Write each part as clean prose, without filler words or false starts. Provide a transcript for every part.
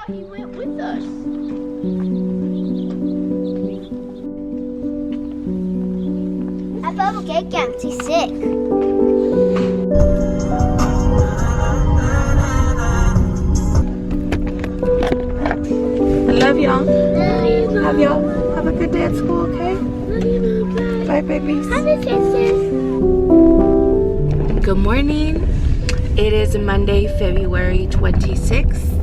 He went with us. I thought okay, can't see sick. I love y'all. Love y'all. Have a good day at school, okay? Bye, babies. Good morning. It is Monday, February 26th.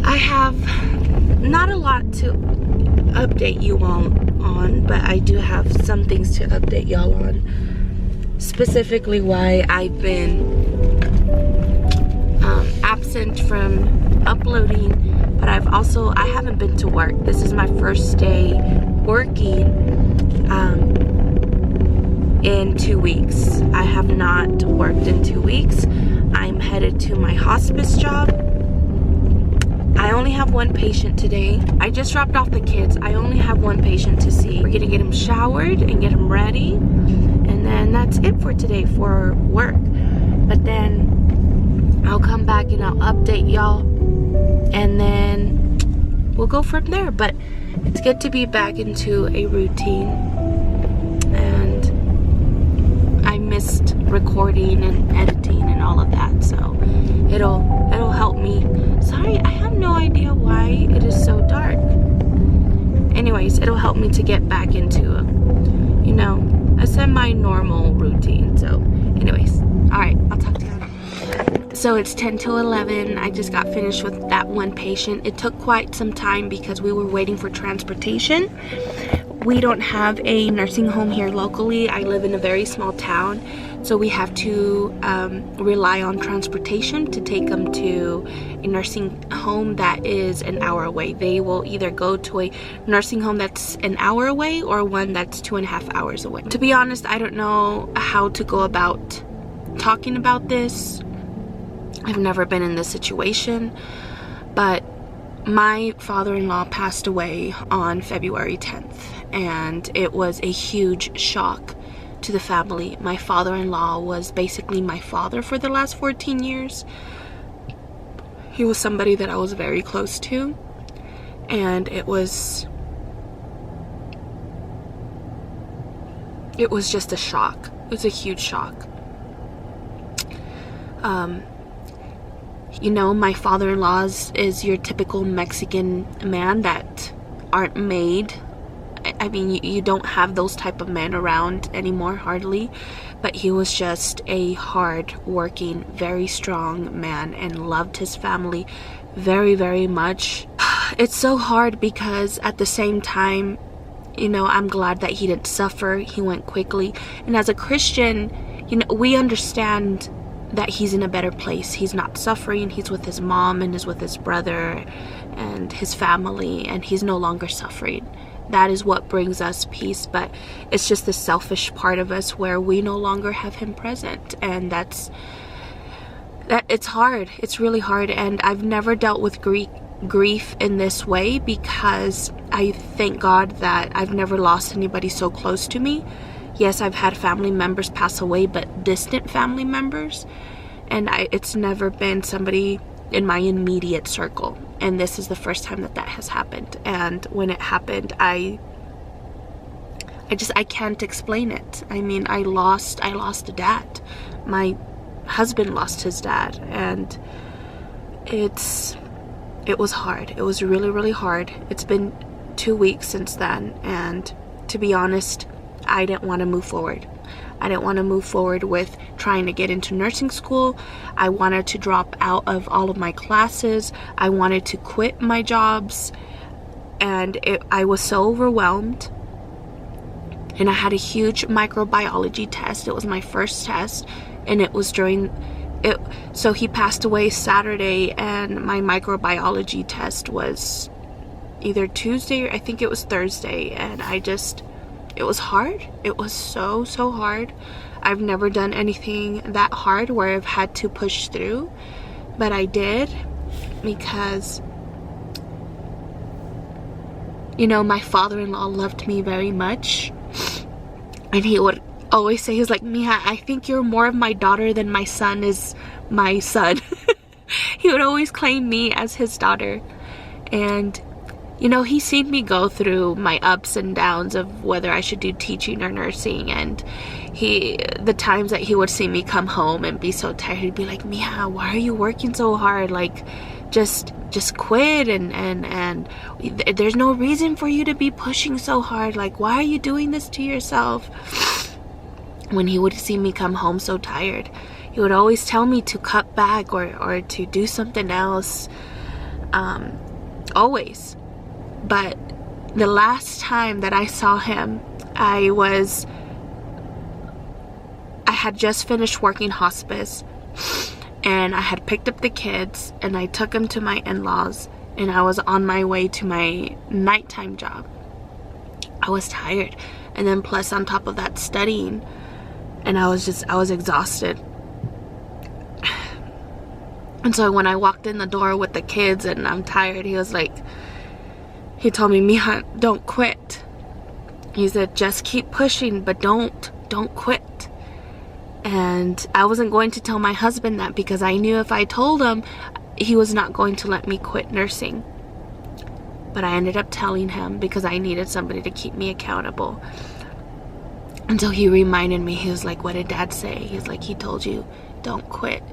I have not a lot to update you all on, but I do have some things to update y'all on. Specifically why I've been absent from uploading, but I haven't been to work. This is my first day working in 2 weeks. I have not worked in 2 weeks. I'm headed to my hospice job. I only have one patient today. I just dropped off the kids. I only have one patient to see. We're gonna get him showered and get him ready, and then that's it for today for work. But then I'll come back and I'll update y'all, and then we'll go from there. But it's good to be back into a routine, and I missed recording and editing and all of that, so it'll help me. Sorry, I have no idea why it is so dark. Anyways, it'll help me to get back into a semi-normal routine. So anyways, all right, I'll talk to you later. So it's 10 to 11. I just got finished with that one patient. It took quite some time because we were waiting for transportation. We don't have a nursing home here locally. I live in a very small town, so we have to rely on transportation to take them to a nursing home that is an hour away. They will either go to a nursing home that's an hour away or one that's 2.5 hours away. To be honest, I don't know how to go about talking about this. I've never been in this situation, but my father-in-law passed away on February 10th, and it was a huge shock to the family. My father-in-law was basically my father for the last 14 years. He was somebody that I was very close to, and it was just a shock. It was a huge shock. My father-in-law is your typical Mexican man that aren't made. I mean, you don't have those type of men around anymore, hardly. But he was just a hard-working, very strong man and loved his family very, very much. It's so hard because at the same time, I'm glad that he didn't suffer. He went quickly. And as a Christian, we understand that he's in a better place. He's not suffering. He's with his mom and is with his brother and his family, and he's no longer suffering. That is what brings us peace. But it's just the selfish part of us where we no longer have him present, and it's hard. It's really hard. And I've never dealt with grief in this way because I thank God that I've never lost anybody so close to me. Yes, I've had family members pass away, but distant family members, and it's never been somebody in my immediate circle. And this is the first time that has happened. And when it happened, I can't explain it. I mean, I lost a dad. My husband lost his dad, and it was hard. It was really, really hard. It's been 2 weeks since then, and to be honest, I didn't want to move forward. I didn't want to move forward with trying to get into nursing school. I wanted to drop out of all of my classes. I wanted to quit my jobs, and I was so overwhelmed. And I had a huge microbiology test. It was my first test, and it was so he passed away Saturday, and my microbiology test was either Tuesday or I think it was Thursday, and it was hard. It was so hard. I've never done anything that hard where I've had to push through, but I did because my father-in-law loved me very much, and he would always say, he's like, Mija, I think you're more of my daughter than my son is my son. would always claim me as his daughter. And you know, he's seen me go through my ups and downs of whether I should do teaching or nursing, and the times that he would see me come home and be so tired, he'd be like, Mia, why are you working so hard? Like, just quit, and there's no reason for you to be pushing so hard. Like, why are you doing this to yourself? When he would see me come home so tired, he would always tell me to cut back or to do something else. Always. But the last time that I saw him, I had just finished working hospice, and I had picked up the kids and I took them to my in-laws, and I was on my way to my nighttime job. I was tired, and then plus on top of that studying, and I was exhausted. And so when I walked in the door with the kids and I'm tired, he told me, Mija, don't quit. He said, just keep pushing, but don't quit. And I wasn't going to tell my husband that, because I knew if I told him, he was not going to let me quit nursing. But I ended up telling him because I needed somebody to keep me accountable. Until he reminded me, he was like, what did Dad say? He's like, he told you, don't quit.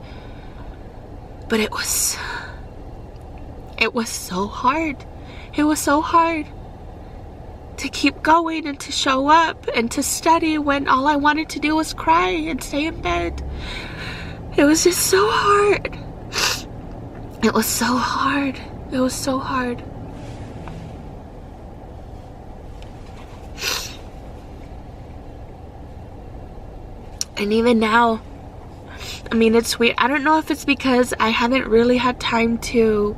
But it was so hard. It was so hard to keep going and to show up and to study when all I wanted to do was cry and stay in bed. It was just so hard. It was so hard. It was so hard. And even now, I mean, it's weird. I don't know if it's because I haven't really had time to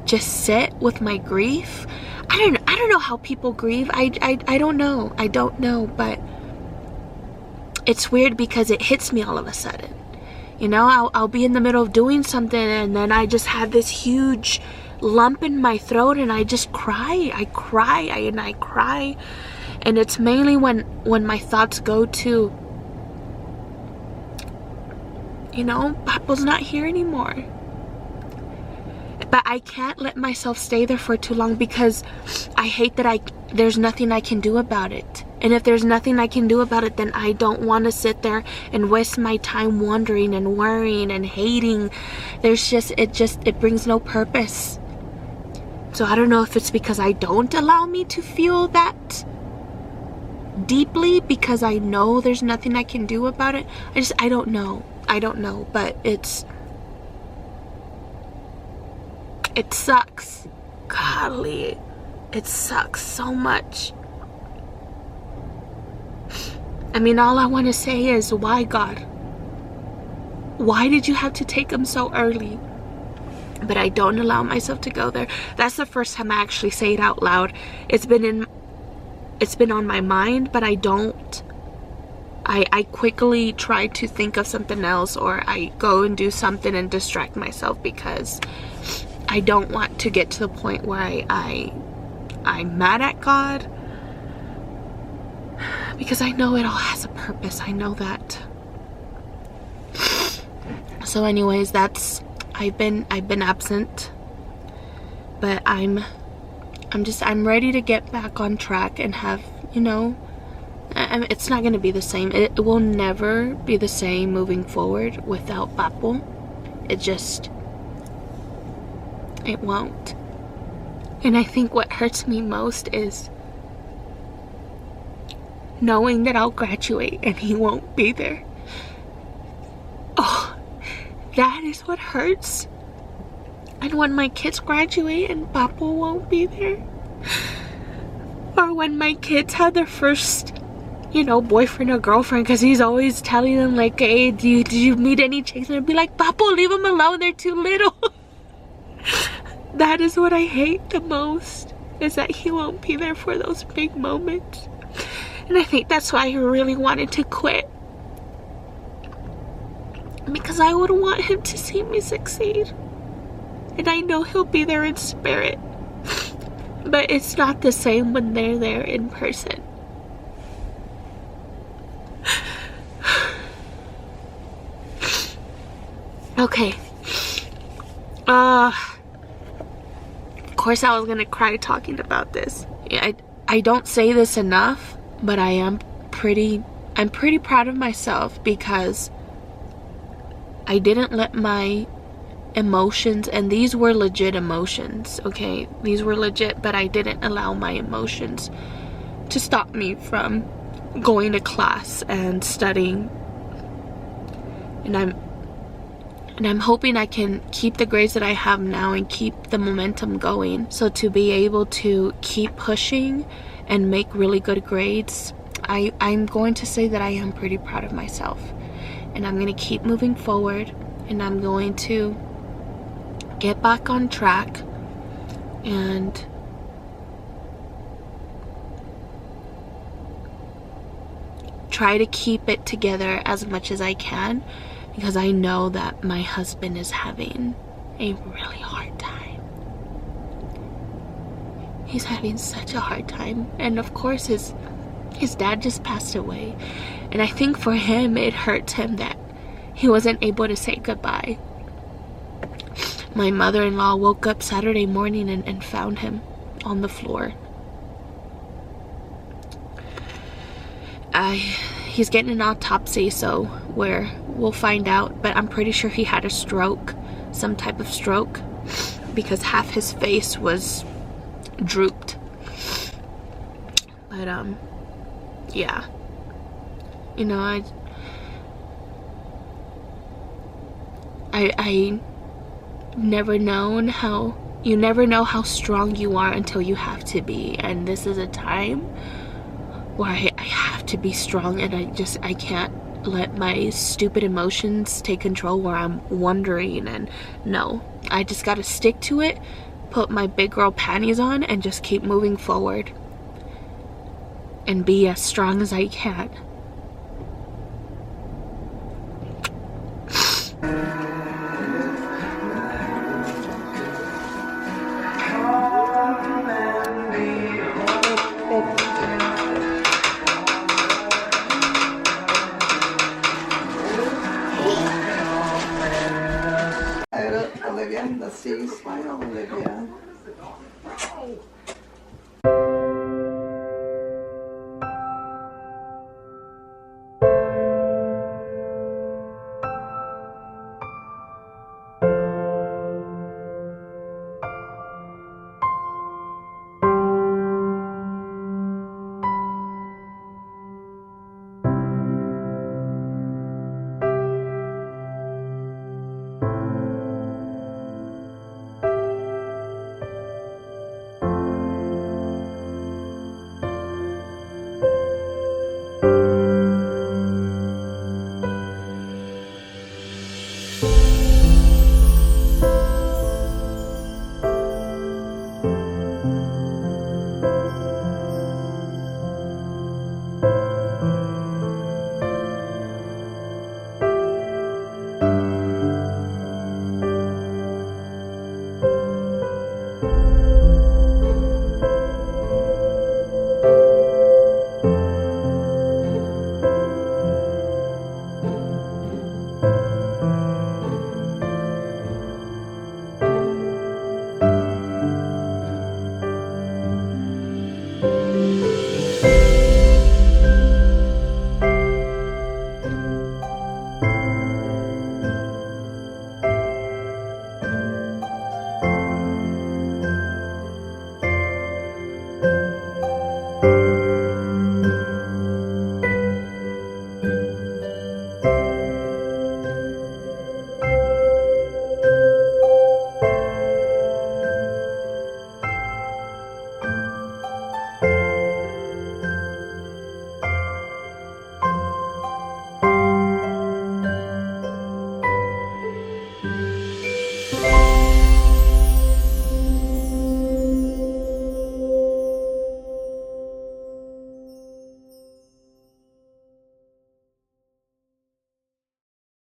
just sit with my grief. I don't know how people grieve. I don't know. I don't know, but it's weird because it hits me all of a sudden. You know, I'll be in the middle of doing something, and then I just have this huge lump in my throat, and I just cry. I cry. And it's mainly when my thoughts go to, you know, Papa's not here anymore. But I can't let myself stay there for too long, because I hate that there's nothing I can do about it. And if there's nothing I can do about it, then I don't want to sit there and waste my time wondering and worrying and hating. It brings no purpose. So I don't know if it's because I don't allow me to feel that deeply, because I know there's nothing I can do about it. I don't know. But it sucks. Golly, it sucks so much. I mean, all I want to say is, why, God? Why did you have to take him so early? But I don't allow myself to go there. That's the first time I actually say it out loud. It's been on my mind, but I don't. I quickly try to think of something else, or I go and do something and distract myself, because I don't want to get to the point where I'm mad at God, because I know it all has a purpose. I know that. So anyways, I've been absent, but I'm ready to get back on track and have, you know, it's not going to be the same. It will never be the same moving forward without Papo. It won't. And I think what hurts me most is knowing that I'll graduate and he won't be there. Oh, that is what hurts. And when my kids graduate and Papo won't be there, or when my kids have their first, you know, boyfriend or girlfriend, because he's always telling them, like, hey, did you meet any chicks? And I'd be like, Papo, leave them alone, they're too little. That is what I hate the most, is that he won't be there for those big moments. And I think that's why I really wanted to quit, because I would want him to see me succeed. And I know he'll be there in spirit, but it's not the same when they're there in person. Okay, Of course I was gonna cry talking about this. I don't say this enough, but I'm pretty proud of myself because I didn't let my emotions, and these were legit emotions, okay? These were legit, but I didn't allow my emotions to stop me from going to class and studying. And I'm hoping I can keep the grades that I have now and keep the momentum going. So to be able to keep pushing and make really good grades, I'm going to say that I am pretty proud of myself. And I'm going to keep moving forward, and I'm going to get back on track and try to keep it together as much as I can, because I know that my husband is having a really hard time. He's having such a hard time, and of course his dad just passed away, and I think for him it hurts him that he wasn't able to say goodbye. My mother-in-law woke up Saturday morning and found him on the floor. He's getting an autopsy, so we'll find out, but I'm pretty sure he had a stroke, some type of stroke, because half his face was drooped. But yeah, you know, I never known how, you never know how strong you are until you have to be, and this is a time where I have to be strong, and I can't let my stupid emotions take control where I'm wondering, and no, I just gotta stick to it, put my big girl panties on, and just keep moving forward and be as strong as I can. Olivia, let's see you smile, Olivia.